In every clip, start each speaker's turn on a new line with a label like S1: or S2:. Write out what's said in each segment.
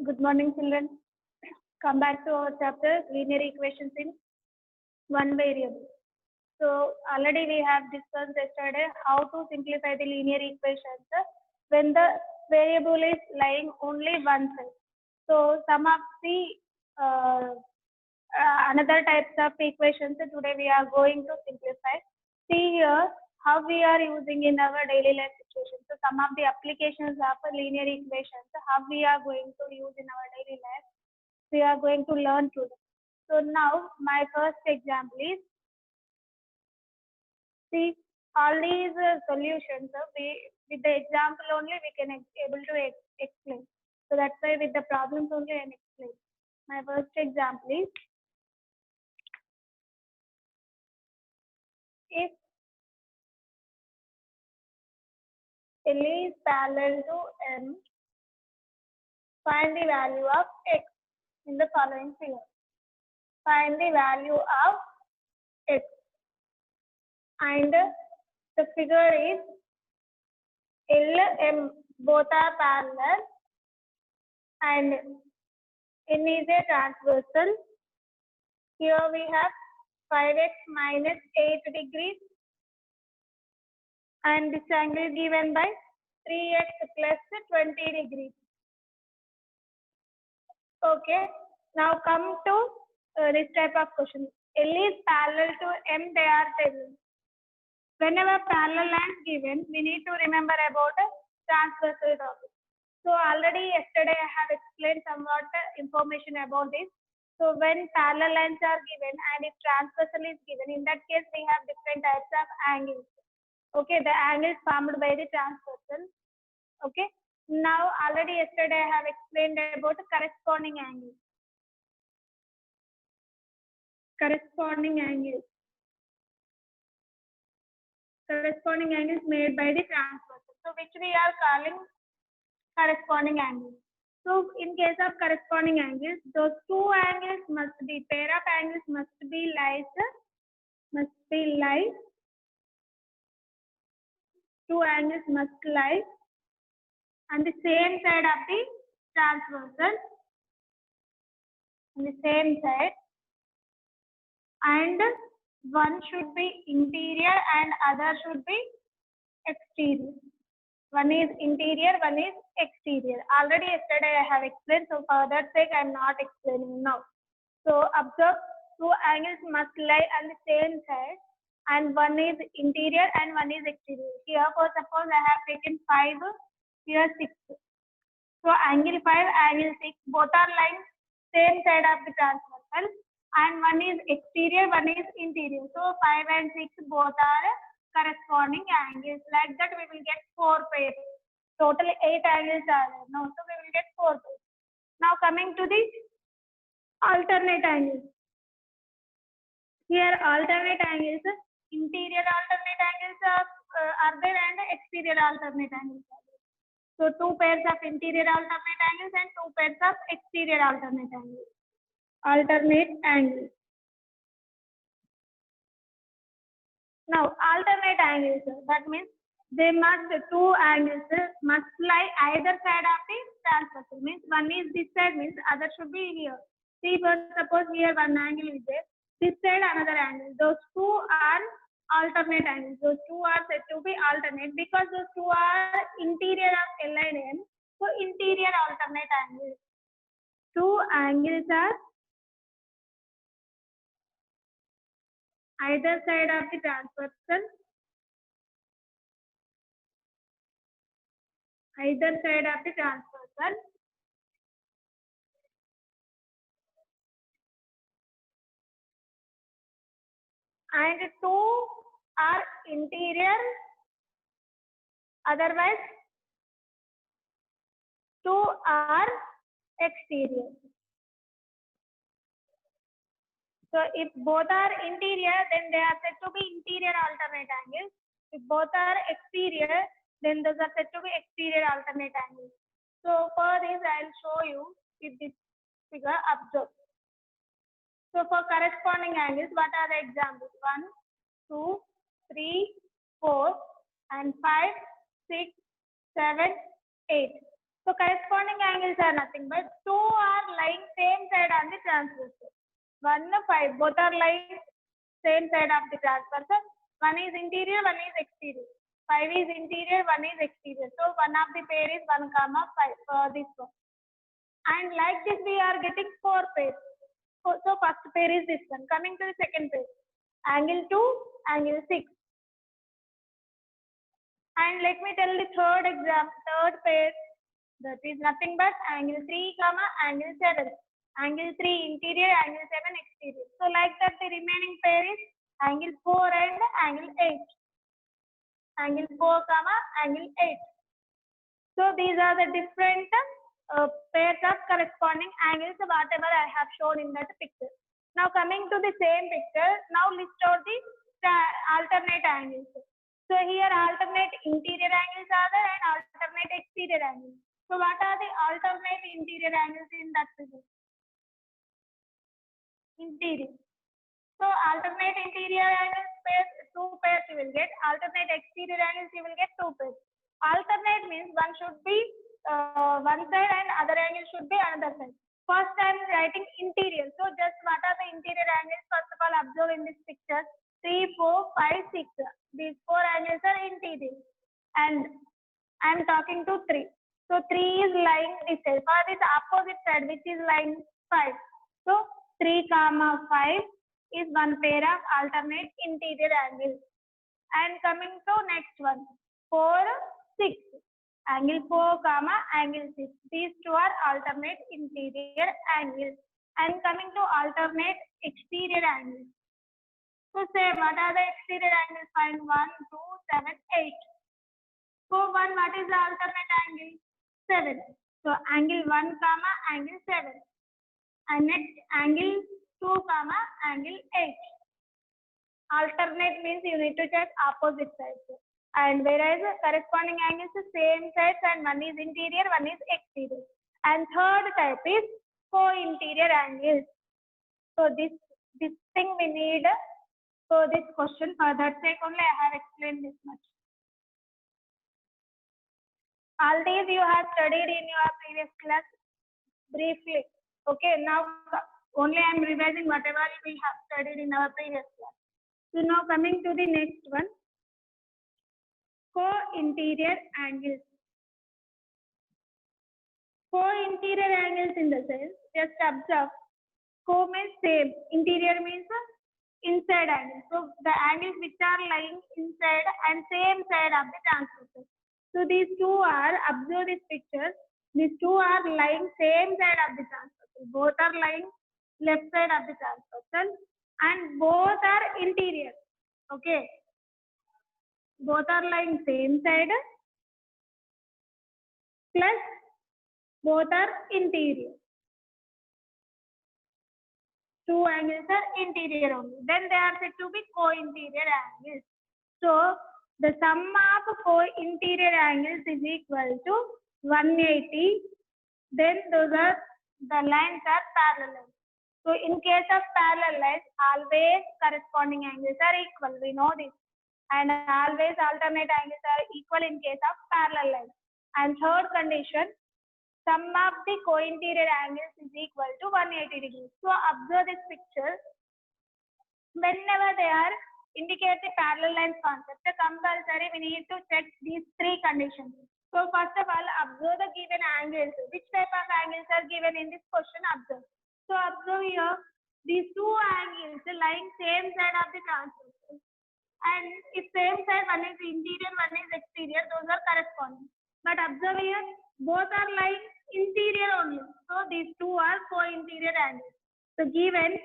S1: Good morning, children. Come back to our chapter linear equations in one variable. So already we have discussed yesterday how to simplify the linear equations when the variable is lying only one side. So some of the another types of equations today we are going to simplify. See here how we are using in our daily life situation. So some of the applications of linear equations, how we are going to use in our daily life, we are going to learn today. So now my first example is, see all these solutions, with the example only we can able to explain. So that's why with the problems only I am explain. My first example is, if L is parallel to M, find the value of X in the following figure. Find the value of X, and the figure is L, M both are parallel and N is a transversal. Here we have 5x minus 8 degrees, and this angle is given by 3x plus 20 degrees. Okay, now come to this type of question. L is parallel to M, they are telling. Whenever parallel lines given, we need to remember about a transversal topic. So already yesterday I have explained somewhat information about this. So when parallel lines are given and if transversal is given, in that case we have different types of angles. Okay, the angle is formed by the transversal. Okay, now already yesterday I have explained about corresponding angles. Corresponding angles made by the transversal. So which we are calling corresponding angles. So in case of corresponding angles, those two angles must be, pair of angles must be like, two angles must lie on the same side of the transversal, on the same side, and one should be interior and other should be exterior. One is interior, one is exterior. Already yesterday I have explained, so for that sake I am not explaining now. So observe, two angles must lie on the same side, and one is interior and one is exterior. Here for suppose I have taken 5, here 6. So angle 5, angle 6, both are lying same side of the transversal, and one is exterior, one is interior. So 5 and 6 both are corresponding angles. Like that we will get 4 pairs. Total 8 angles are there. No, so we will get 4 pairs. Now coming to the alternate angles. Here alternate angles, interior alternate angles are there and exterior alternate angles are there. So 2 pairs of interior alternate angles and 2 pairs of exterior alternate angles. Alternate angles. Now alternate angles, that means they must, two angles must lie either side of the transversal. Means one is this side, means other should be here. See, for suppose here one angle is there, this side another angle. Those two are alternate angles. Those two are said to be alternate because those two are interior of L and M. So interior alternate angles. Two angles are either side of the transversal, either side of the transversal, and two are interior, otherwise two are exterior. So if both are interior, then they are said to be interior alternate angles. If both are exterior, then those are said to be exterior alternate angles. So for this, I will show you with this figure. Observe. So for corresponding angles, what are the examples? 1, 2, 3, 4, and 5, 6, 7, 8. So corresponding angles are nothing but two are lying same side on the transversal. 1, 5, both are lying same side of the transversal. One is interior, one is exterior. 5 is interior, 1 is exterior. So one of the pair is 1, 5 for this one. And like this we are getting 4 pairs. So first pair is this one. Coming to the second pair. Angle 2, angle 6. And let me tell the third pair. That is nothing but angle 3, angle 7. Angle 3 interior, angle 7 exterior. So like that the remaining pair is angle 4 and angle 8. Angle 4, angle 8. So these are the different pairs of corresponding angles whatever I have shown in that picture. Now coming to the same picture, now list out the alternate angles. So here alternate interior angles are there and alternate exterior angles. So what are the alternate interior angles in that figure? Interior. So alternate interior angles pairs, 2 pairs you will get. Alternate exterior angles you will get 2 pairs. Alternate means one should be one side and other angle should be another side. First I am writing interior. So just what are the interior angles? First of all observe in this picture. 3, 4, 5, 6. These 4 angles are interior. And I am talking to 3. So 3 is lying this side. For this opposite side which is lying 5. So 3, 5 is one pair of alternate interior angles. And coming to next one. 4, 6. Angle 4, angle 6. These two are alternate interior angles. And coming to alternate exterior angles. So say what are the exterior angles? Find 1, 2, 7, 8. So 1, what is the alternate angle? 7. So angle 1, angle 7. And next angle 2, angle 8. Alternate means you need to check opposite sides. And whereas corresponding angles are same sides and one is interior, one is exterior. And third type is co-interior angles. So this thing we need for this question. For that sake only I have explained this much. All these you have studied in your previous class briefly. Okay, now only I am revising whatever we have studied in our previous class. So now coming to the next one. Co-interior angles. Co-interior angles in the sense, just observe. Co means same, interior means inside angle. So the angles which are lying inside and same side of the transversal. So these two are, observe this picture, these two are lying same side of the transversal. Both are lying left side of the transversal and both are interior. Okay. Both are lying same side plus both are interior. Two angles are interior only. Then they are said to be co-interior angles. So the sum of co-interior angles is equal to 180. Then those are the lines are parallel. So in case of parallel lines, always corresponding angles are equal. We know this. And always alternate angles are equal in case of parallel lines. And third condition, sum of the co-interior angles is equal to 180 degrees. So observe this picture. Whenever they are indicate the parallel lines concept, compulsory we need to check these 3 conditions. So first of all, observe the given angles. Which type of angles are given in this question? Observe. So observe here, these 2 angles lying same side of the transversal. And if same side, one is interior, one is exterior, those are corresponding. But observe here, both are lying interior only. So these 2 are co-interior angles. So given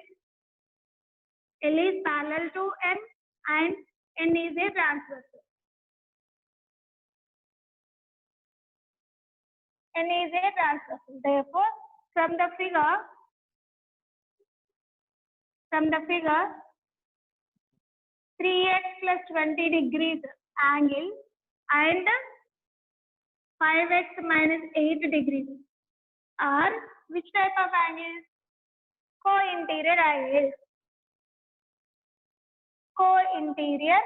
S1: L is parallel to N and N is a transversal. N is a transversal. Therefore, from the figure, 3x plus 20 degrees angle and 5x minus 8 degrees are which type of angles? Co-interior angles. Co-interior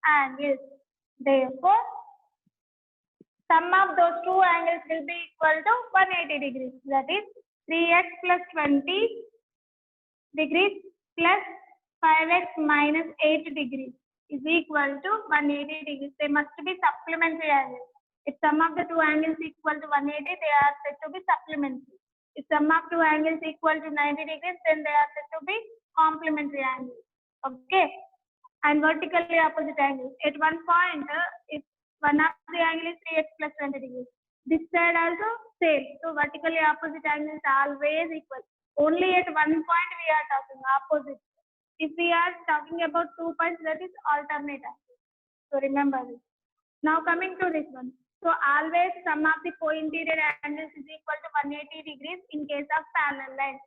S1: angles. Therefore, Sum of those two angles will be equal to 180 degrees. That is 3x plus 20 degrees plus 5x minus 8 degrees is equal to 180 degrees. They must be supplementary angles. If sum of the two angles equal to 180, they are said to be supplementary. If sum of two angles equal to 90 degrees, then they are said to be complementary angles. Okay. And vertically opposite angles. At one point, if one of the angle is 3x plus 20 degrees, this side also same. So vertically opposite angles are always equal. Only at one point we are talking opposite. If we are talking about 2 points, that is alternate angles. So remember this. Now coming to this one. So always sum of the co-interior angles is equal to 180 degrees in case of parallel lines.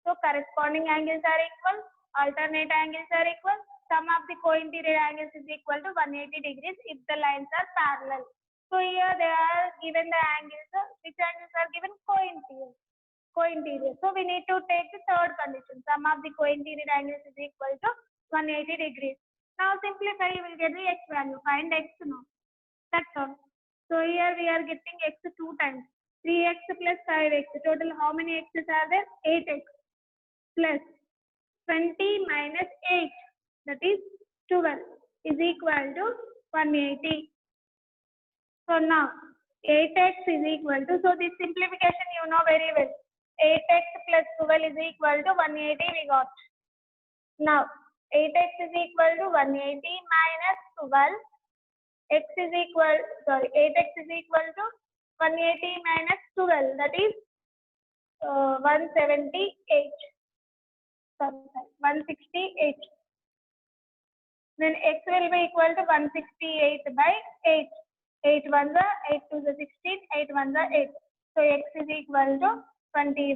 S1: So corresponding angles are equal, alternate angles are equal. Sum of the co-interior angles is equal to 180 degrees if the lines are parallel. So here they are given the angles. Which angles are given? Co-interior. So we need to take the third condition. Sum of the co-interior angles is equal to 180 degrees. Now simplify, you will get the x value. Find x now. That's all. So here we are getting x 2 times. 3x plus 5x. Total how many x's are there? 8x plus 20 minus 8. That is 12 is equal to 180. So now 8x is equal to, so this simplification you know very well. 8x plus 12 is equal to 180 we got. Now 8x is equal to 180 minus 12. X is equal, 8x is equal to 180 minus 12. That is 178. Sorry, 168. Then x will be equal to 168 by 8. 8 1 the 8 2 the 16, 8 1 the 8. So x is equal to 21.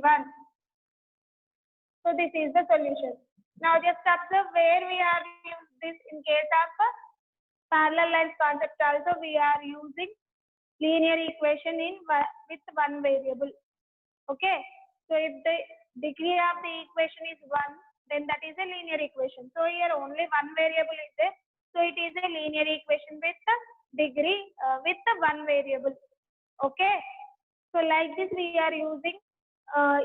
S1: So this is the solution. Now just observe where we are using this in case of parallel lines concept. Also we are using linear equation with one variable. Okay. So if the degree of the equation is 1, then that is a linear equation. So here only one variable is there. So it is a linear equation with the degree with the one variable. Okay. So like this we are using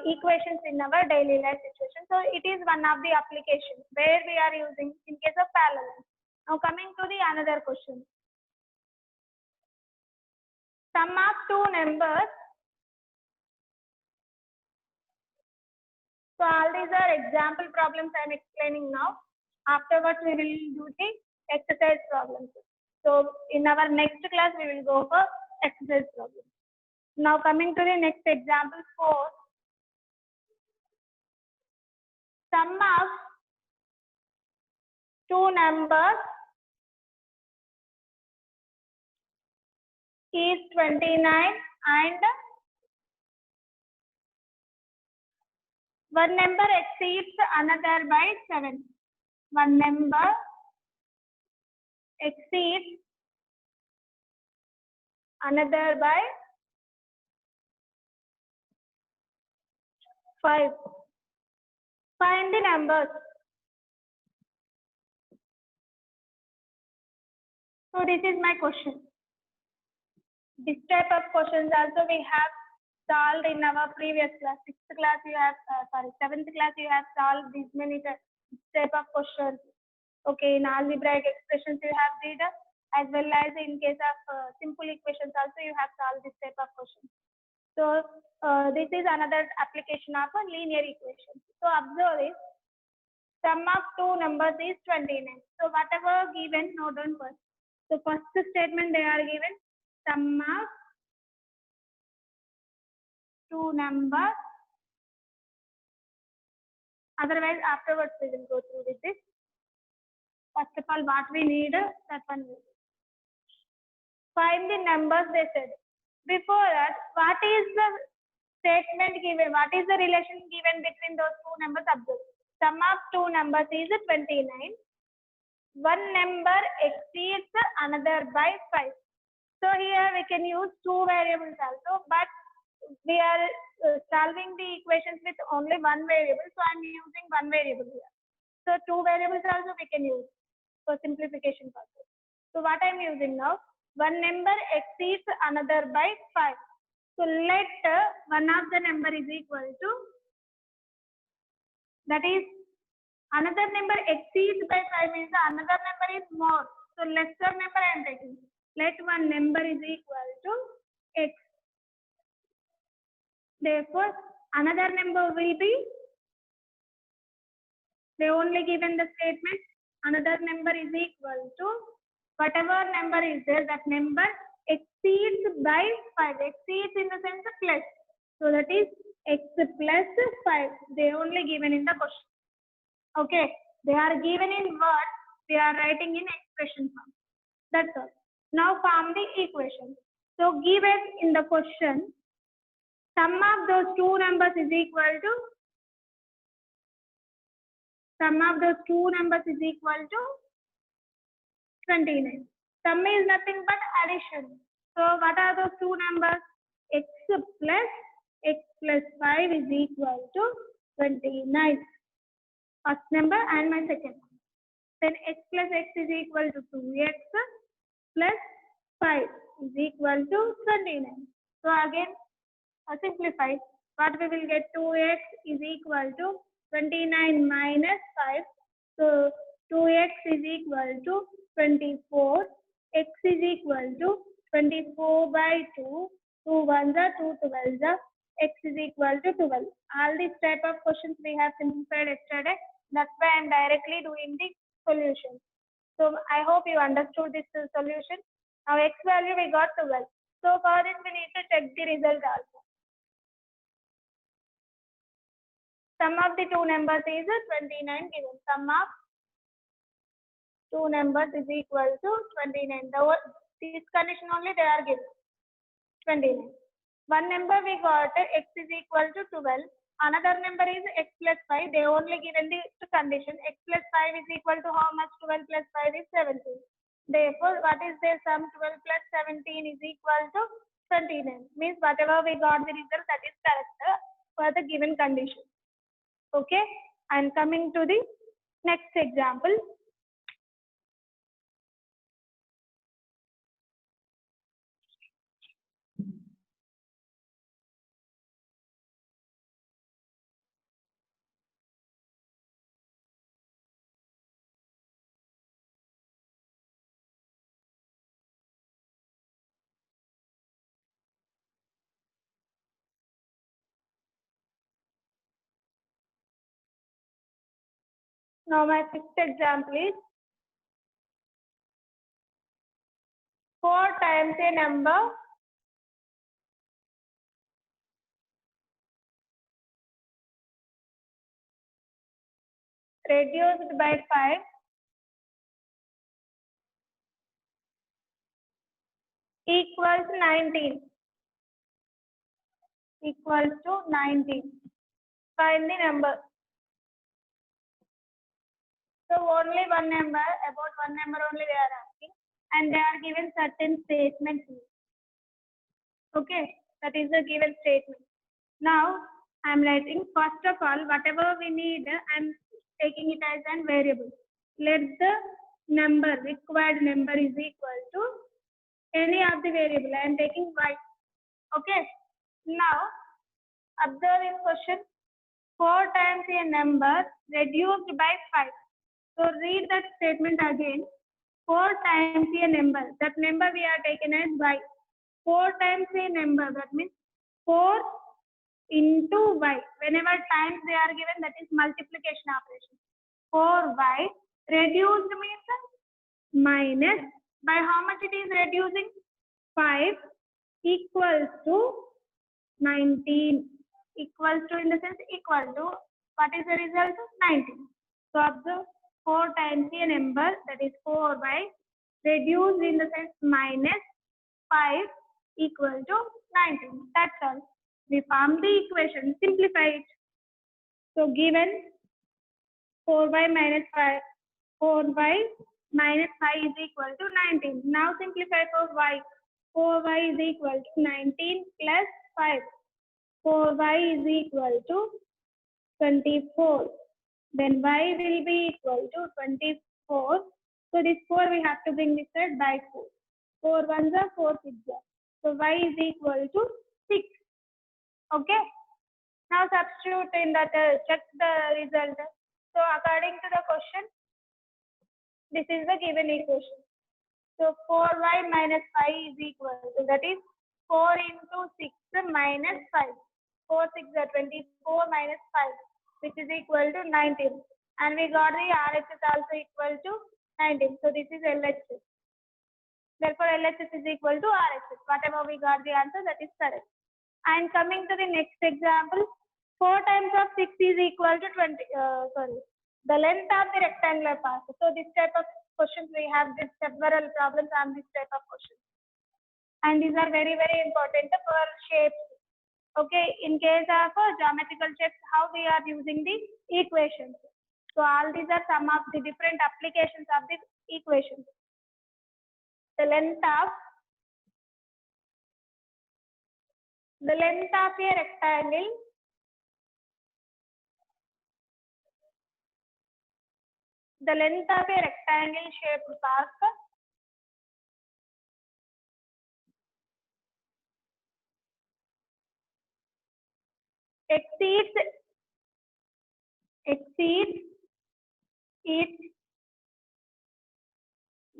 S1: equations in our daily life situation. So it is one of the applications where we are using in case of parallel. Now coming to the another question. Sum of two numbers. So all these are example problems I am explaining now. Afterwards we will do the exercise problems. So in our next class we will go for exercise problems. Now coming to the next example 4. Sum of two numbers is 29 and one number exceeds another by 7. One number exceeds another by 5. Find the numbers. So this is my question. This type of questions also we have solved in our previous class. 6th class you have, 7th class you have solved these many type of questions. Okay, in algebraic expressions you have did, as well as in case of simple equations also you have solved this type of questions. So this is another application of a linear equation. So observe this. Sum of two numbers is 29. So whatever given, note down first. So first statement they are given sum of two numbers. Otherwise afterwards we will go through with this. First of all, what we need, that one. Find the numbers they said. Before that, what is the statement given? What is the relation given between those two numbers? Observe. Sum of two numbers is 29. One number exceeds another by 5. So here we can use two variables also, but we are solving the equations with only one variable. So I am using one variable here. So two variables also we can use for simplification purpose. So what I am using now, one number exceeds another by 5. So let one of the number is equal to, that is, another number exceeds by 5 means another number is more. So lesser number I am taking. Let one number is equal to x. Therefore, another number will be, they only given the statement, another number is equal to, whatever number is there, that number exceeds by 5. Exceeds in the sense of plus. So that is x plus 5. They only given in the question. Okay. They are given in words. They are writing in expression form. That's all. Now form the equation. So given in the question, sum of those two numbers is equal to, sum of those two numbers is equal to 29. Sum is nothing but addition. So what are those two numbers? X plus 5 is equal to 29. First number and my second one. Then x plus x is equal to 2x plus 5 is equal to 29. So again, simplify. What we will get? 2x is equal to 29 minus 5. So 2x is equal to 24. X is equal to 24 by 2. 2 ones are 2 12s are. X is equal to 12. All these type of questions we have simplified yesterday. That's why I am directly doing the solution. So I hope you understood this solution. Now x value we got 12. So for this we need to check the result also. Sum of the two numbers is 29 given. Sum of two numbers is equal to 29. This condition only they are given. 29. One number we got x is equal to 12. Another number is x plus 5. They only given the condition. X plus 5 is equal to how much? 12 plus 5 is 17. Therefore, what is their sum? 12 plus 17 is equal to 29. Means whatever we got the result, that is correct for the given condition. Okay. And coming to the next example. Now my fifth example is 4 times a number reduced by 5 equals 19. Equals to 19. Find the number. So only one number, about one number only they are asking, and they are given certain statements. Okay, that is the given statement. Now I am writing, first of all, whatever we need, I am taking it as a variable. Let the number, required number is equal to any of the variable. I am taking y. Okay. Now observe this question. 4 times a number reduced by 5. So read that statement again. 4 times a number. That number we are taken as y. 4 times a number. That means 4 into y. Whenever times they are given, that is multiplication operation. 4y reduced means minus. By how much it is reducing? 5 equals to 19. Equals to in the sense equal to, what is the result? 19. So observe, 4 times a number, that is 4y, reduced in the sense minus 5 equal to 19. That's all. We form the equation, simplify it. So given 4y minus 5, 4y minus 5 is equal to 19. Now simplify for y. 4y is equal to 19 plus 5. 4y is equal to 24. Then y will be equal to 24. So this 4 we have to bring this side by 4. 4 ones are 4 6 are. So y is equal to 6. Okay. Now substitute in that, check the result. So according to the question, this is the given equation. So 4y minus 5 is equal to, that is 4 into 6 minus 5. 4 6 are 24 minus 5, which is equal to 19. And we got the RHS also equal to 19. So this is LHS. Therefore, LHS is equal to RHS. Whatever we got the answer, that is correct. And coming to the next example, 4 times of 6 is equal to 20. The length of the rectangular path. So this type of questions we have this several problems on this type of questions. And these are very, very important for shapes. Okay, in case of geometrical shapes, how we are using the equations. So all these are some of the different applications of the equations. The length of a rectangle shaped path exceeds its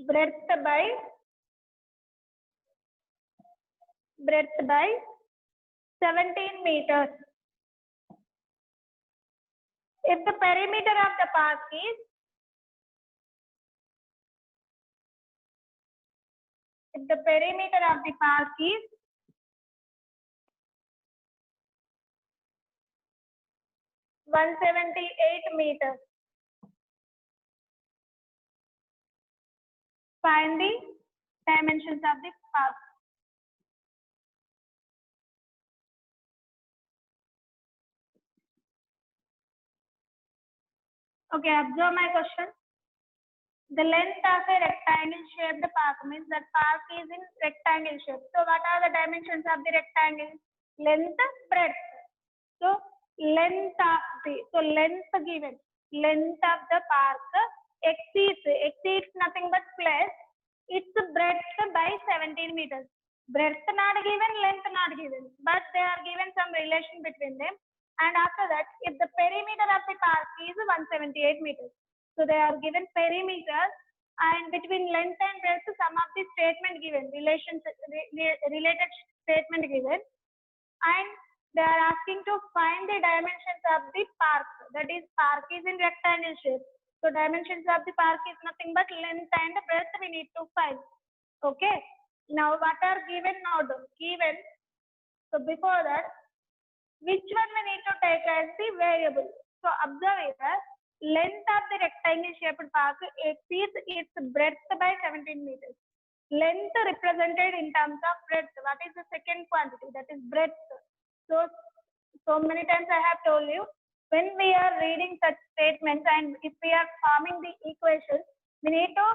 S1: breadth by 17 meters. If the perimeter of the park is 178 meters, find the dimensions of the park. Okay, observe my question. The length of a rectangle shaped park means that park is in rectangle shape. So what are the dimensions of the rectangle? Length, breadth. So length given. Length of the park exceeds nothing but plus its breadth by 17 meters. Breadth not given, length not given, but they are given some relation between them. And after that, if the perimeter of the park is 178 meters, so they are given perimeter, and between length and breadth, some of the statement given, related statement given, and they are asking to find the dimensions of the park. That is, park is in rectangle shape. So dimensions of the park is nothing but length and breadth we need to find. Okay. Now what are given now? Given. So before that, which one we need to take as the variable? So observe here, length of the rectangle shaped park exceeds its breadth by 17 meters. Length represented in terms of breadth. What is the second quantity? That is breadth. So many times I have told you, when we are reading such statements and if we are forming the equations, we need to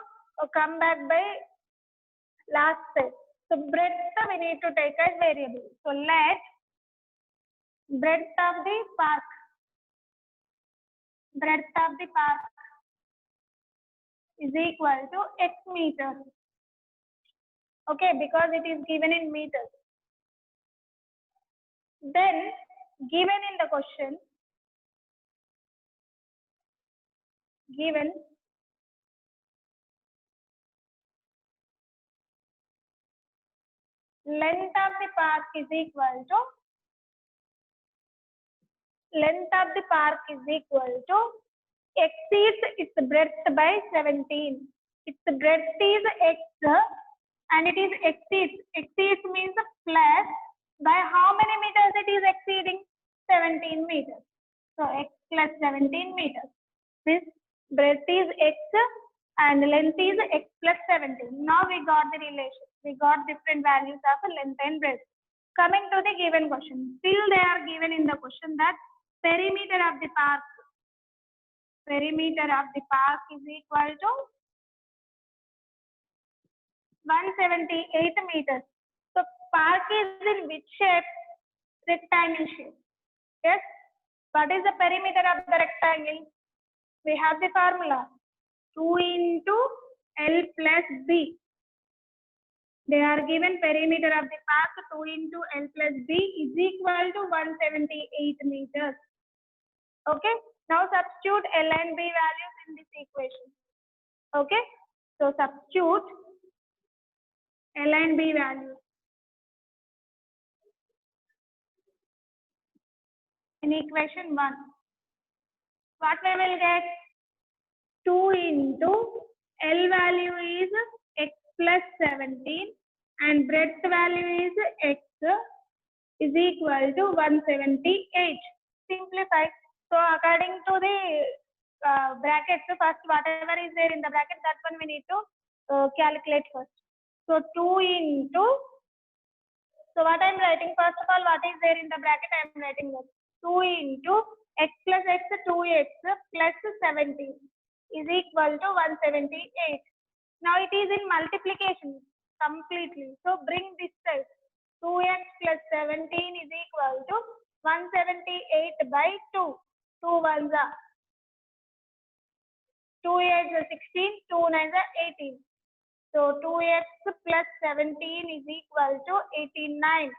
S1: come back by last step. So breadth we need to take as variable. So let breadth of the park is equal to x meters. Okay, because it is given in meters. Then given in the question, given length of the park is equal to exceeds its breadth by 17. Its breadth is x and it is exceeds. Exceeds means plus by how many meters it is exceeding? 17 meters. So x plus 17 meters. This breadth is x and length is x plus 17. Now we got the relation. We got different values of length and breadth. Coming to the given question. Still they are given in the question that perimeter of the park is equal to 178 meters. So park is in which shape? Rectangle shape. Yes. What is the perimeter of the rectangle? We have the formula 2 into L plus B. They are given perimeter of the path 2 into L plus B is equal to 178 meters. Okay. Now substitute L and B values in this equation. Okay. So substitute L and B values. In equation 1. What we will get? 2 into L value is x plus 17 and breadth value is x is equal to 178. Simplify. So according to the brackets, first whatever is there in the bracket, that one we need to calculate first. So 2 into, so what I am writing, first of all, what is there in the bracket, I am writing that 2 into x plus x 2x plus 17 is equal to 178. Now it is in multiplication completely. So bring this side. 2x plus 17 is equal to 178 by 2. 2 ones are 2 8s are 16, 2 9s are 18. So 2x plus 17 is equal to 89.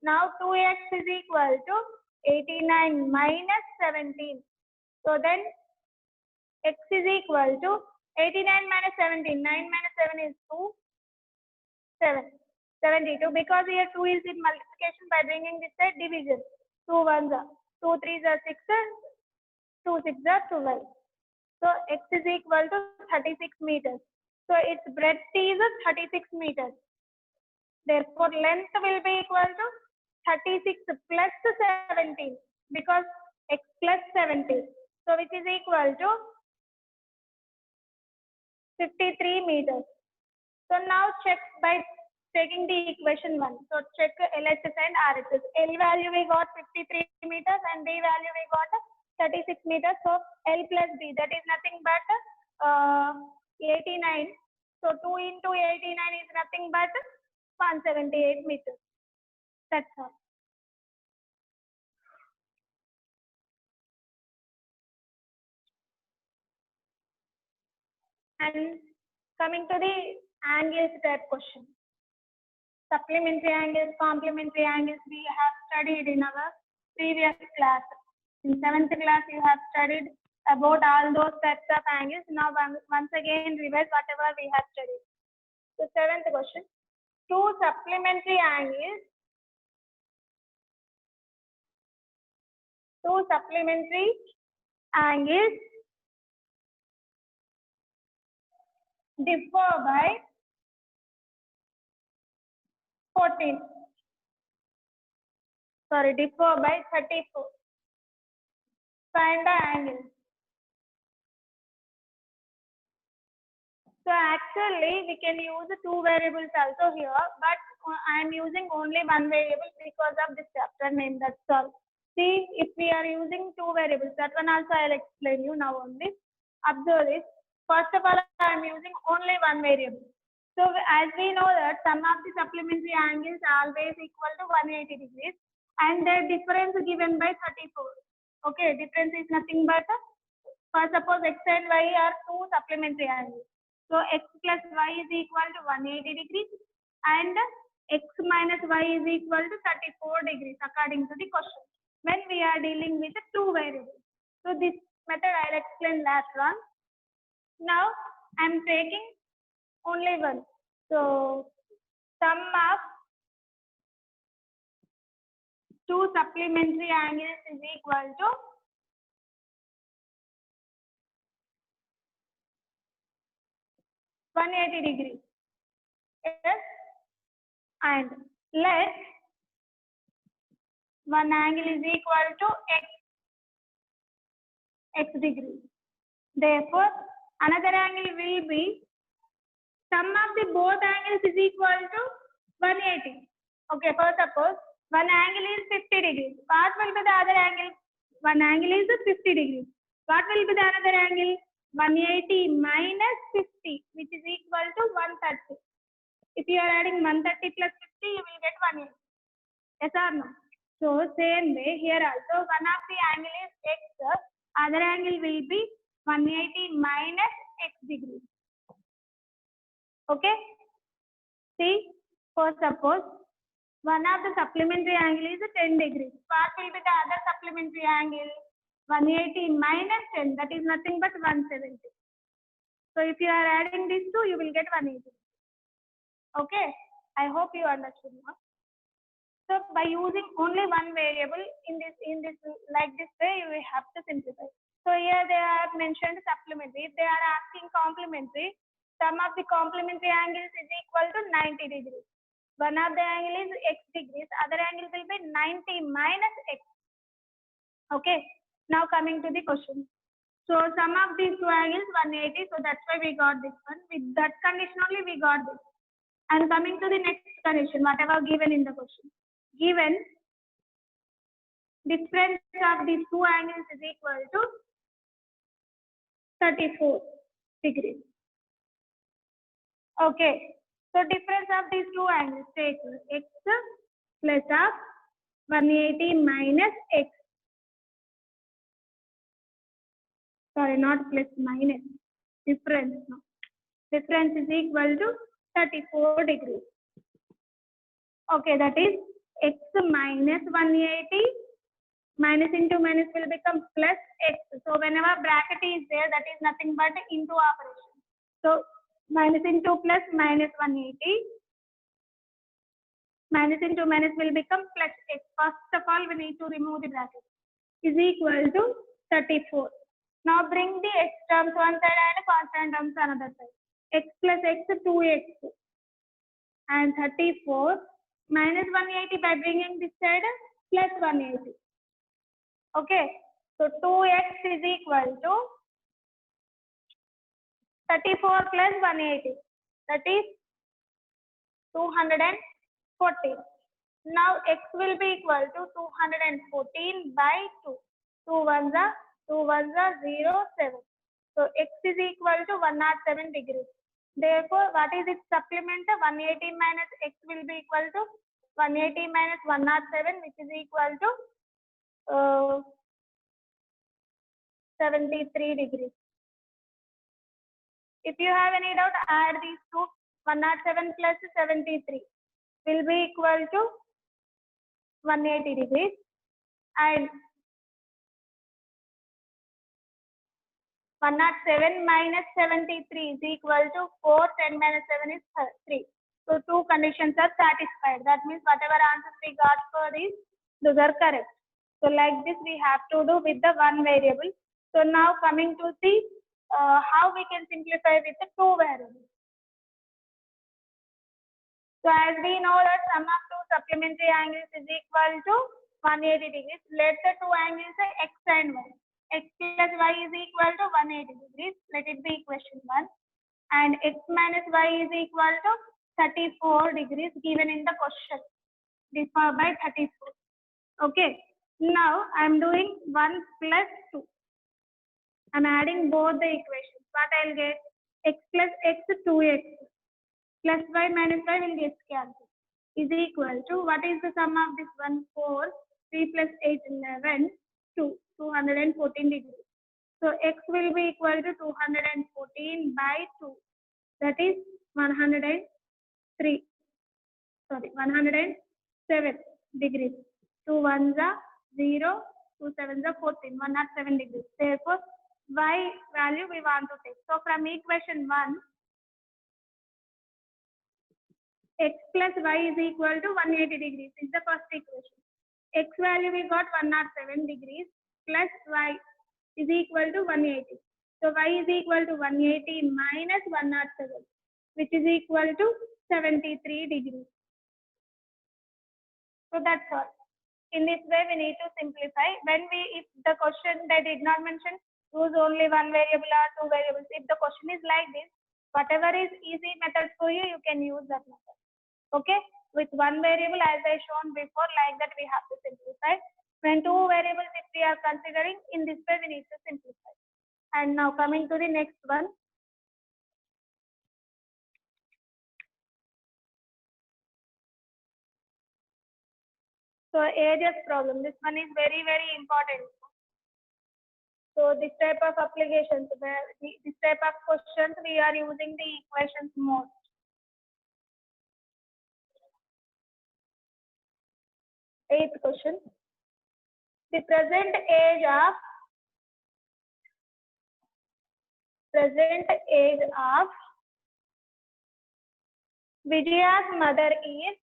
S1: Now 2x is equal to 89 minus 17. So then x is equal to 89 minus 17. 9 minus 7 is 2. 7. 72. Because here 2 is in multiplication, by bringing this side division. 2 ones are 2 3s are 6. 2 6s are 12. So x is equal to 36 meters. So its breadth is 36 meters. Therefore, length will be equal to 36 plus 17 because x plus 17. So which is equal to 53 meters. So now check by taking the equation 1. So check LHS and RHS. L value we got 53 meters and B value we got 36 meters. So L plus B, that is nothing but 89. So 2 into 89 is nothing but 178 meters. That's all. And coming to the angles type question. Supplementary angles, complementary angles we have studied in our previous class. In 7th class you have studied about all those types of angles. Now once again revise whatever we have studied. So 7th question. Two supplementary angles. Two supplementary angles differ by 14. Sorry, differ by 34. Find the angle. So actually we can use two variables also here, but I am using only one variable because of this chapter name, that's all. See, if we are using two variables, that one also I will explain you now only. Observe this. First of all, I am using only one variable. So as we know that sum of the supplementary angles always equal to 180 degrees and their difference given by 34. Okay, difference is nothing but, suppose x and y are two supplementary angles. So x plus y is equal to 180 degrees and x minus y is equal to 34 degrees according to the question. When we are dealing with two variables. So this method I will explain later on. Now I am taking only one. So sum of two supplementary angles is equal to 180 degrees. Yes. And let one angle is equal to x degrees. Therefore, another angle will be sum of the both angles is equal to 180. Okay, first suppose one angle is 50 degrees. What will be the other angle? One angle is 50 degrees. What will be the another angle? 180 minus 50, which is equal to 130. If you are adding 130 plus 50, you will get 180. Yes or no? So same way here also one of the angle is x, other angle will be 180 minus x degrees. Okay. See, for suppose one of the supplementary angle is 10 degrees. What will be the other supplementary angle? 180 minus 10, that is nothing but 170. So if you are adding these two, you will get 180. Okay, I hope you understood now. So by using only one variable in this like this way, you will have to simplify. So here they are mentioned supplementary. If they are asking complementary, sum of the complementary angles is equal to 90 degrees. One of the angle is x degrees, other angle will be 90 minus x. Okay, now coming to the question. So sum of these two angles 180, so that's why we got this one. With that condition only we got this. And coming to the next condition, whatever given in the question. Given difference of these two angles is equal to 34 degrees. Okay, so difference of these two angles, take x plus of 180 minus x. Sorry, not plus, minus. Difference. No. Difference is equal to 34 degrees. Okay, that is x minus 180. Minus into minus will become plus x. So whenever bracket is there, that is nothing but into operation. So minus into plus minus 180. Minus into minus will become plus x. First of all, we need to remove the bracket. Is equal to 34. Now bring the x terms one side and constant terms another side. X plus x 2x and 34 minus 180 by bringing this side plus 180. Okay, so 2x is equal to 34 plus 180, that is 214. Now x will be equal to 214 by 2. 2 ones are 0, 7. So x is equal to 107 degrees. Therefore, what is its supplement? 180 minus x will be equal to 180 minus 107, which is equal to 73 degrees. If you have any doubt, add these two. 107 plus 73 will be equal to 180 degrees, and 107 minus 73 is equal to 4. 10 minus 7 is 3. So two conditions are satisfied. That means whatever answers we got for these, those are correct. So like this we have to do with the one variable. So now coming to the how we can simplify with the two variables. So as we know that sum of two supplementary angles is equal to 180 degrees. Let the two angles are x and y. X plus y is equal to 180 degrees. Let it be equation 1. And x minus y is equal to 34 degrees given in the question. Differ by 34. Okay. Now I am doing 1 plus 2. I am adding both the equations. What I will get? X plus x 2x plus y minus y will get cancelled. Is equal to, what is the sum of this one? 4. 3 plus 8, 11. 2. 214 degrees. So x will be equal to 214 by 2. That is 103. Sorry, 107 degrees. 2 ones are 0. 2 sevens are 14. 107 degrees. Therefore, y value we want to take. So from equation 1, x plus y is equal to 180 degrees is the first equation. X value we got 107 degrees plus y is equal to 180. So y is equal to 180 minus 107, which is equal to 73 degrees. So that's all. In this way we need to simplify. When if the question they did not mention use only one variable or two variables, if the question is like this, whatever is easy method for you, you can use that method. Okay, with one variable as I shown before, like that we have to simplify. When two variables if we are considering, in this way we need to simplify. And now coming to the next one. So areas problem, this one is very important. So this type of applications, this type of questions we are using the equations most. Eighth question. The present age of Vijaya's mother is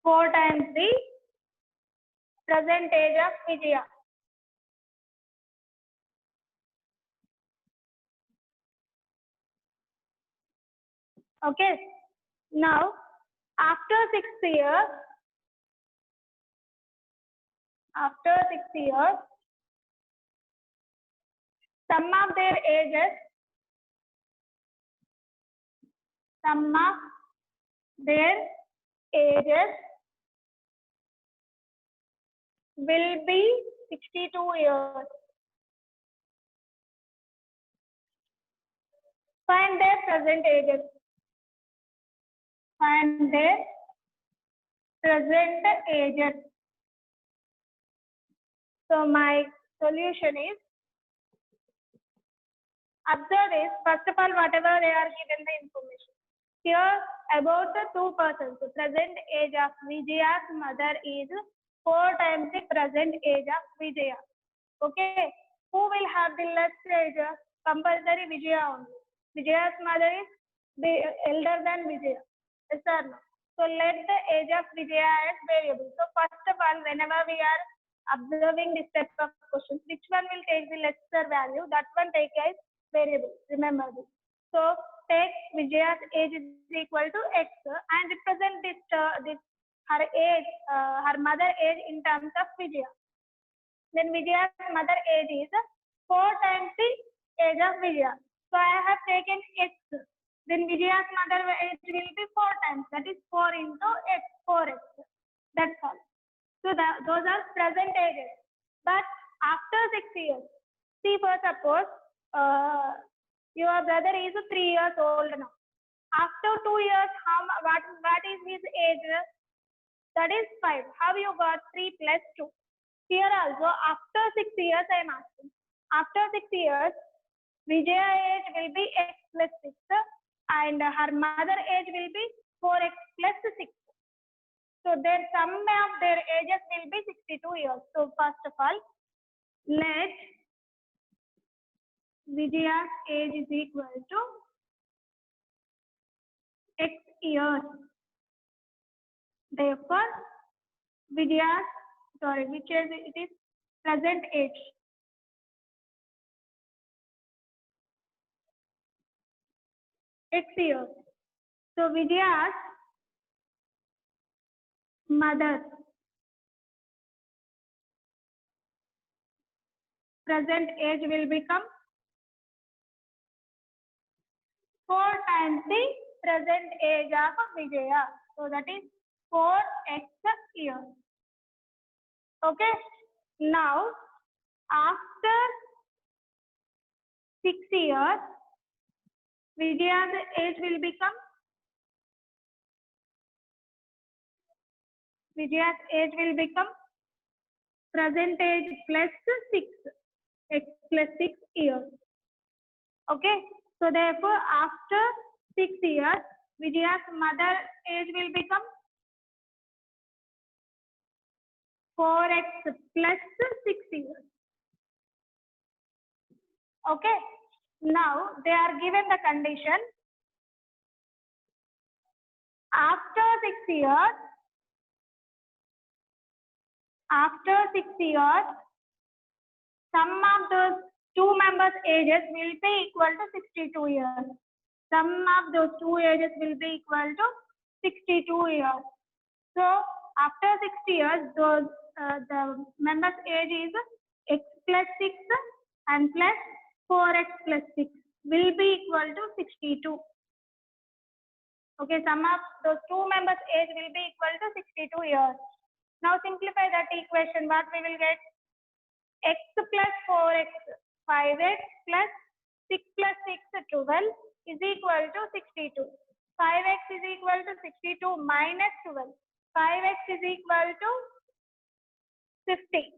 S1: 4 times the present age of Vijaya. Okay. Now, after 6 years, sum of their ages will be 62 years. Find their present ages. So my solution is, observe this. First of all, whatever they are given the information. Here about the two persons. The present age of Vijaya's mother is 4 times the present age of Vijaya. Okay. Who will have the less age? Compulsory Vijaya only. Vijaya's mother is elder than Vijaya. Yes or no? So let the age of Vijaya as variable. So first of all, whenever we are observing this type of questions, which one will take the lesser value? That one take as variable. Remember this. So take Vijaya's age is equal to X and represent this her age, her mother age in terms of Vijaya. Then Vijaya's mother age is 4 times the age of Vijaya. So I have taken X. Then Vijaya's mother age will be 4 times. That is 4 into X, 4X. That's all. So those are present ages. But after 6 years, see, for suppose your brother is 3 years old now. After 2 years, what is his age? That is 5. How you got 3 plus 2? Here also, after 6 years, I am asking. After 6 years, Vijaya age will be X plus 6 and her mother age will be 4X plus 6. So their sum of their ages will be 62 years. So first of all, let Vijaya's age is equal to X years. Therefore, which is it is present age. X years. So Vijaya's mother present age will become 4 times the present age of Vijaya. So that is 4X years. Okay. Now, after 6 years, Vijaya's age will become present age plus 6, X plus 6 years. Okay. So therefore, after 6 years, Vijaya's mother age will become 4X plus 6 years. Okay. Now, they are given the condition. After 6 years, sum of those two members' ages will be equal to 62 years. Sum of those two ages will be equal to 62 years. So after 60 years, those the members' age is X plus 6 and plus 4X plus 6 will be equal to 62. Okay, sum of those two members' age will be equal to 62 years. Now simplify that equation. What we will get? X plus 4X, 5X plus 6 plus 6, 12 is equal to 62. 5X is equal to 62 minus 12. 5X is equal to 50.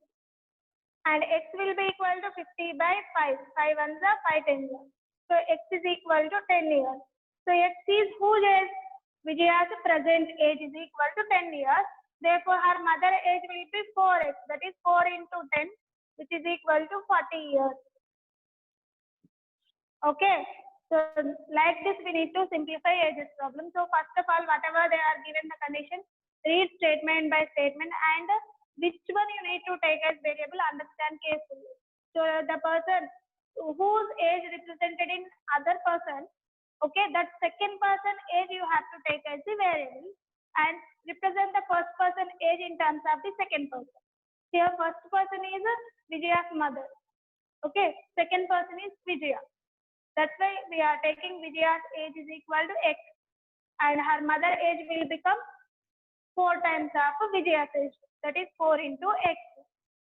S1: and x will be equal to 50 by 5. 5 ones are 5 tens are. So x is equal to 10 years. So x is whose age? Vijaya's present age is equal to 10 years. Therefore, her mother age will be 4x. That is 4 into 10, which is equal to 40 years. Okay. So like this, we need to simplify ages problem. So first of all, whatever they are given the condition, read statement by statement and which one you need to take as variable, understand carefully. So the person whose age represented in other person, okay, that second person age you have to take as the variable and represent the first person age in terms of the second person. Here first person is Vijaya's mother. Okay, second person is Vijaya. That's why we are taking Vijaya's age is equal to x and her mother age will become 4 times of Vijaya's age. That is 4 into x.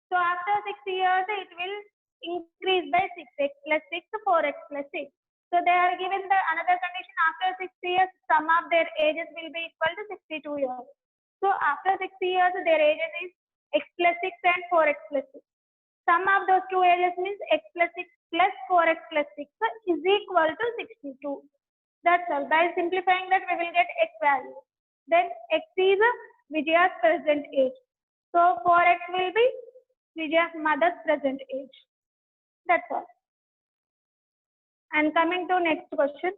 S1: So after 6 years, it will increase by 6x plus 6, 4x plus 6. So they are given the another condition after 6 years, sum of their ages will be equal to 62 years. So after 6 years, their ages is x plus 6 and 4x plus 6. Sum of those two ages means x plus 6 plus 4x plus 6 is equal to 62. That's all. By simplifying that, we will get x value. Then x is Vijaya's present age. So 4x will be Vijaya's mother's present age. That's all. And coming to next question.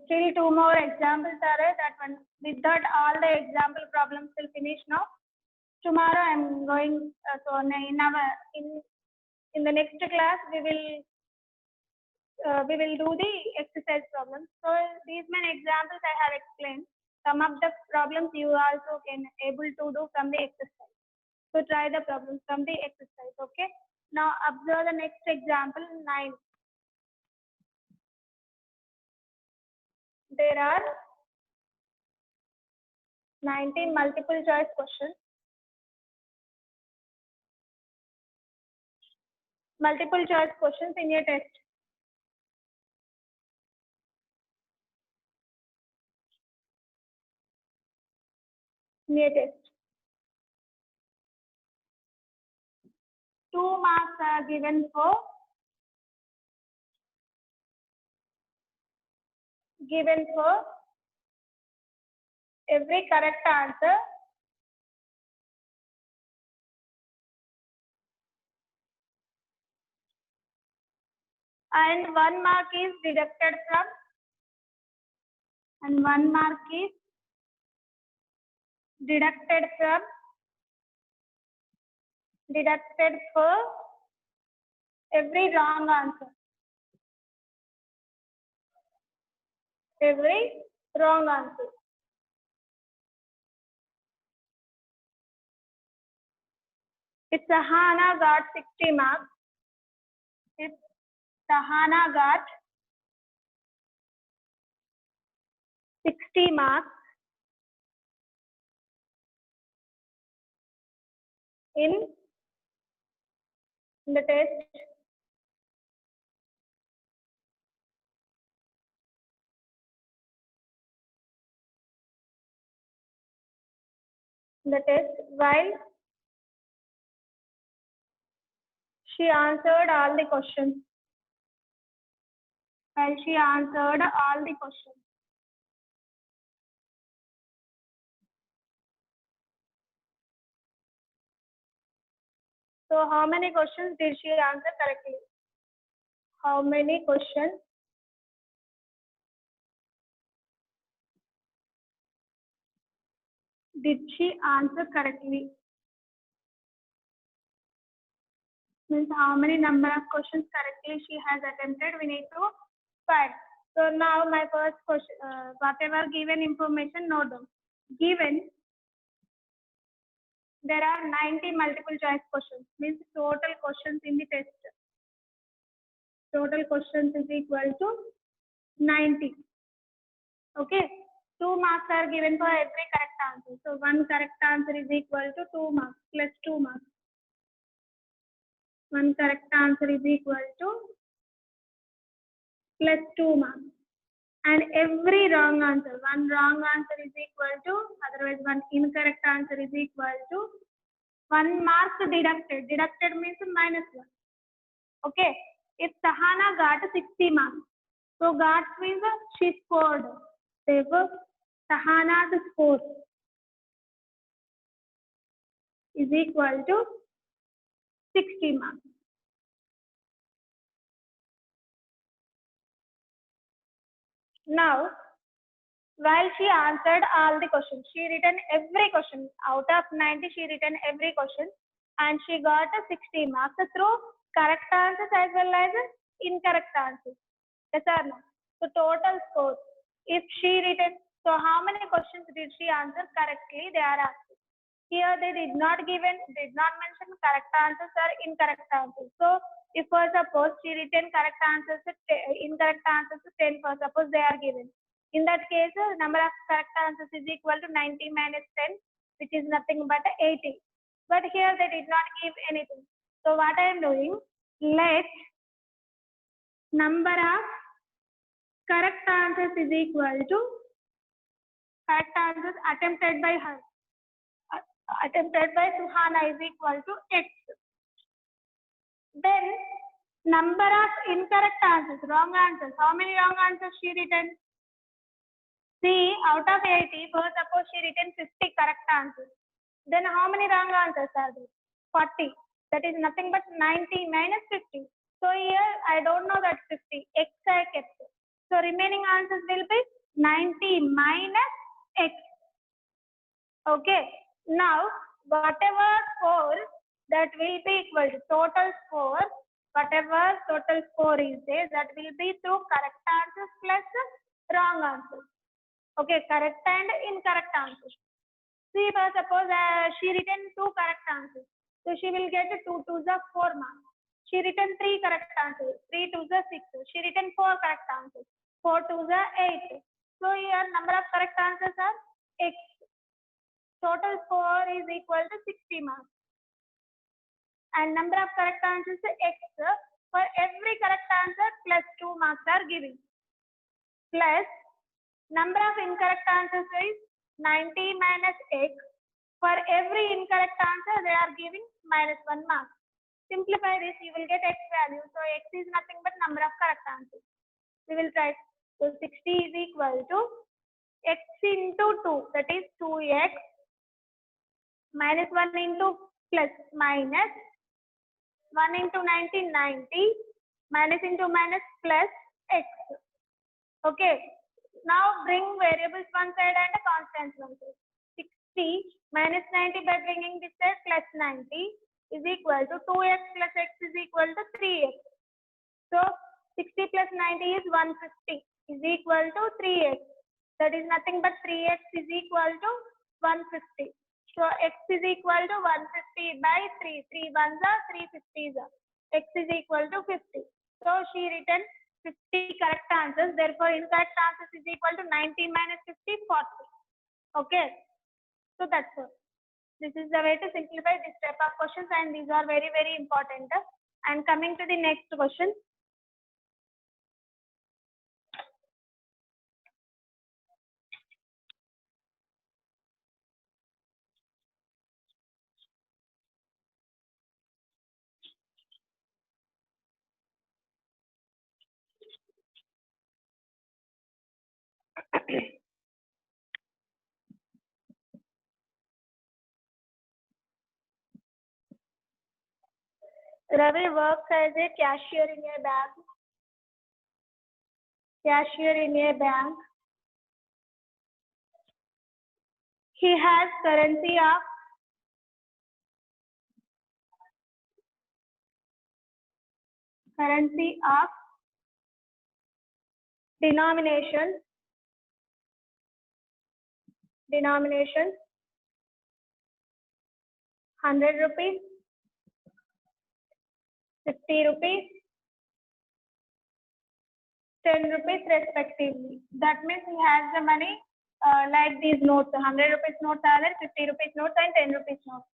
S1: Still 2 more examples are there. That one, with that all the example problems will finish now. Tomorrow I am going in the next class we will do the exercise problems. So these many examples I have explained. Some of the problems you also can able to do from the exercise. So try the problems from the exercise. Okay. Now observe the next example 9. There are 19 multiple choice questions. Multiple choice questions in your test. In your test. 2 marks are given for every correct answer and 1 mark is deducted from deducted for every wrong answer. Every wrong answer. If Sahana got 60 marks, if Sahana got 60 marks in the test, while she answered all the questions. So how many questions did she answer correctly? How many questions did she answer correctly? Means how many number of questions correctly she has attempted, we need to find. So now my first question, whatever given information, note down. Given there are 90 multiple choice questions, means total questions in the test. total questions is equal to 90. Okay, 2 marks are given for every correct answer. So 1 correct answer is equal to 2 marks plus 2 marks. 1 correct answer is equal to plus 2 marks. And every wrong answer, 1 wrong answer is equal to, otherwise 1 incorrect answer is equal to 1 mark deducted. Deducted means -1. Okay, if Sahana got 60 marks, so got means she scored. Therefore, Sahana's score is equal to 60 marks. Now, while she answered all the questions, she written every question. Out of 90, she written every question and she got 60 marks through correct answers as well as incorrect answers. Yes or no? So total score, if she written, so how many questions did she answer correctly? They are asking. Here they did not mention correct answers or incorrect answers. So if for suppose she written correct answers, incorrect answers 10, for suppose they are given. In that case, number of correct answers is equal to 90 minus 10, which is nothing but 80. But here they did not give anything. So what I am doing, let number of correct answers is equal to correct answers attempted by her. Attempted by Suhana is equal to X. Then number of incorrect answers, wrong answers. How many wrong answers she written? See, out of 80, first suppose she written 50 correct answers. Then how many wrong answers are there? 40. That is nothing but 90 minus 50. So here I don't know that 50. X I kept. So remaining answers will be 90 minus X. Okay. Now whatever score that will be equal to total score, whatever total score is there, that will be through correct answers plus wrong answers. Okay, correct and incorrect answers. See, suppose she written 2 correct answers. So she will get 2 to the 4 marks. She written 3 correct answers. 3 to the 6. She written 4 correct answers. 4 to the 8. So here number of correct answers are X. Total score is equal to 60 marks. And number of correct answers is X. For every correct answer plus 2 marks are given. Plus number of incorrect answers is 90 minus X. For every incorrect answer, they are giving -1 mark. Simplify this, you will get X value. So X is nothing but number of correct answers. We will try. So 60 is equal to X into 2, that is 2X, minus 1 into plus minus 1 into 90, 90, minus into minus plus X. Okay. Now bring variables one side and constants one side. 60 minus 90 by bringing this side plus 90 is equal to 2X plus X is equal to 3X. So 60 plus 90 is 150 is equal to 3X. That is nothing but 3X is equal to 150. So X is equal to 150 by 3. 3 ones are 350s are. X is equal to 50. So she written 50 correct answers. Therefore, incorrect answers is equal to 90 minus 50, 40. Okay. So that's all. This is the way to simplify this type of questions, and these are very, very important. And coming to the next question. Ravi works as a cashier in a bank. Cashier in a bank. He has currency of denomination 100 rupees, 50 rupees, 10 rupees respectively. That means he has the money like these notes, 100 rupees notes are there, 50 rupees notes and 10 rupees notes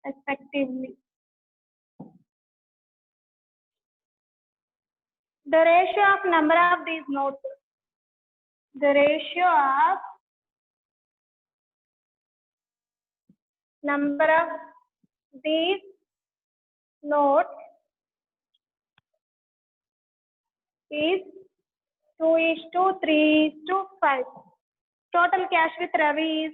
S1: respectively. The ratio of number of these notes. The ratio of number of these notes is 2:3:5. Total cash with Ravi is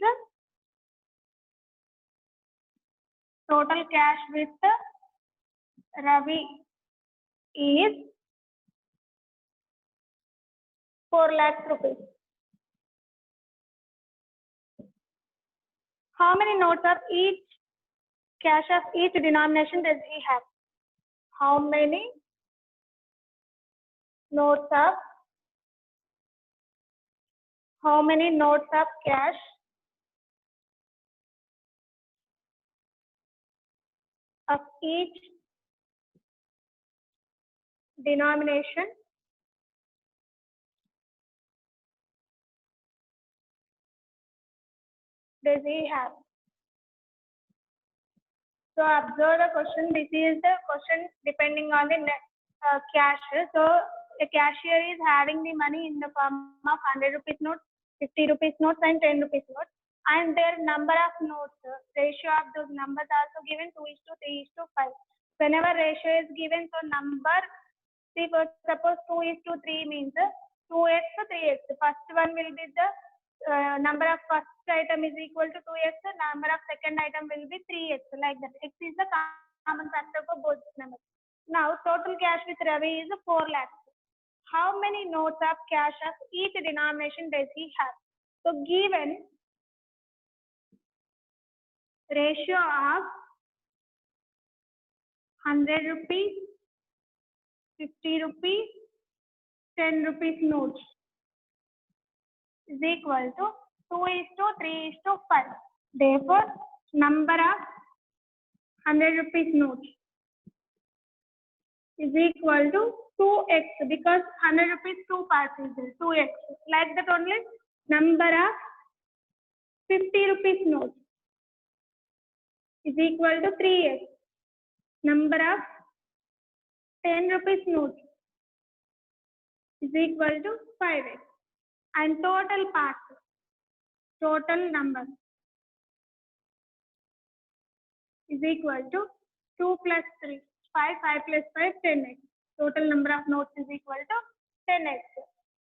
S1: is 4 lakhs rupees. How many notes of each cash of each denomination does he have? How many notes of cash of each denomination does he have? So observe the question. This is the question depending on the cash. So a cashier is having the money in the form of 100 rupees notes, 50 rupees notes and 10 rupees notes, and their number of notes, ratio of those numbers also given 2:3:5. Whenever ratio is given, so number, see, suppose 2:3 means 2x, 3x. First one will be the number of first item is equal to 2x, number of second item will be 3x, like that. X is the common factor for both numbers. Now, total cash with Ravi is 4 lakhs. How many notes of cash of each denomination does he have? So, given ratio of 100 rupees, 50 rupees, 10 rupees notes is equal to 2:3:5. Therefore, number of 100 rupees notes is equal to 2x, because 100 rupees 2 parts is there, 2x. Like that only, number of 50 rupees notes is equal to 3x. Number of 10 rupees notes is equal to 5x. And total parts, total number is equal to 2 plus 3, 5, 5 plus 5, 10x. Total number of notes is equal to 10x.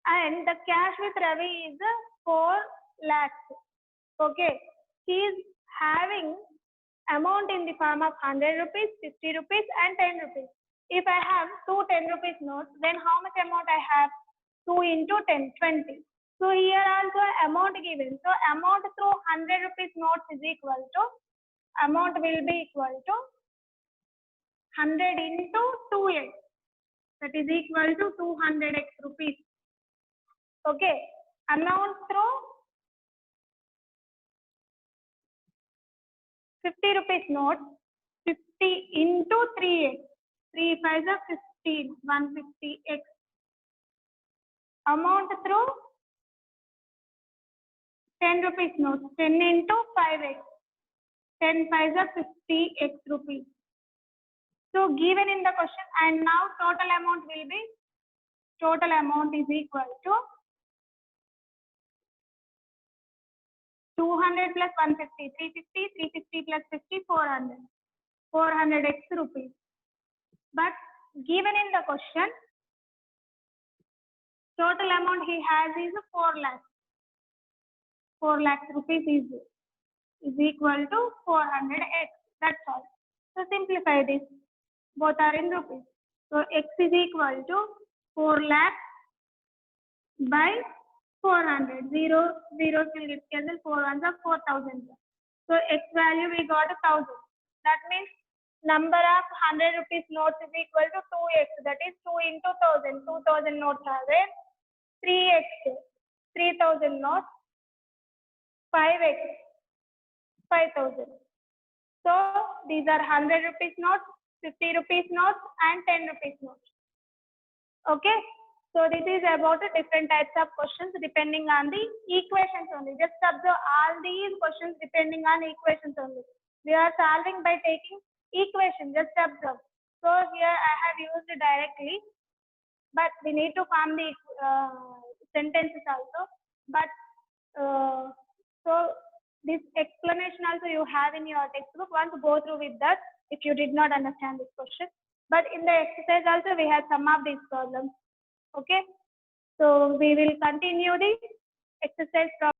S1: And the cash with Ravi is 4 lakhs. Okay. He is having amount in the form of 100 rupees, 50 rupees and 10 rupees. If I have two 10 rupees notes, then how much amount I have? 2 into 10, 20. So here also amount given. So amount through 100 rupees notes is equal to, amount will be equal to 100 into 2x. That is equal to 200x rupees. Okay. Amount through 50 rupees notes, 50 into 3x. 3 5 are 15, 150x. Amount through 10 rupees notes, 10 into 5x. 10 5 are 50x rupees. So given in the question, and now total amount will be, total amount is equal to 200 plus 150, 350, 350 plus 50, 400. 400x rupees. But given in the question, total amount he has is 4 lakhs. 4 lakhs rupees is equal to 400x. That's all. So simplify this. Both are in rupees. So x is equal to 4 lakhs by 400. 0 0 will get cancelled. 4 ones are 4,000. So x value we got 1,000. That means number of 100 rupees notes is equal to 2x. That is 2 into 1,000. 2,000 notes are there. 3x. 3,000 notes. 5x. 5,000. So these are 100 rupees notes, 50 rupees notes and 10 rupees notes. Okay. So this is about the different types of questions depending on the equations only. Just observe all these questions depending on equations only. We are solving by taking equation. Just observe. So here I have used directly, but we need to form the sentences also. But so this explanation also you have in your textbook. Want to go through with that if you did not understand this question. But in the exercise also we have some of these problems. Okay, so we will continue the exercise problem.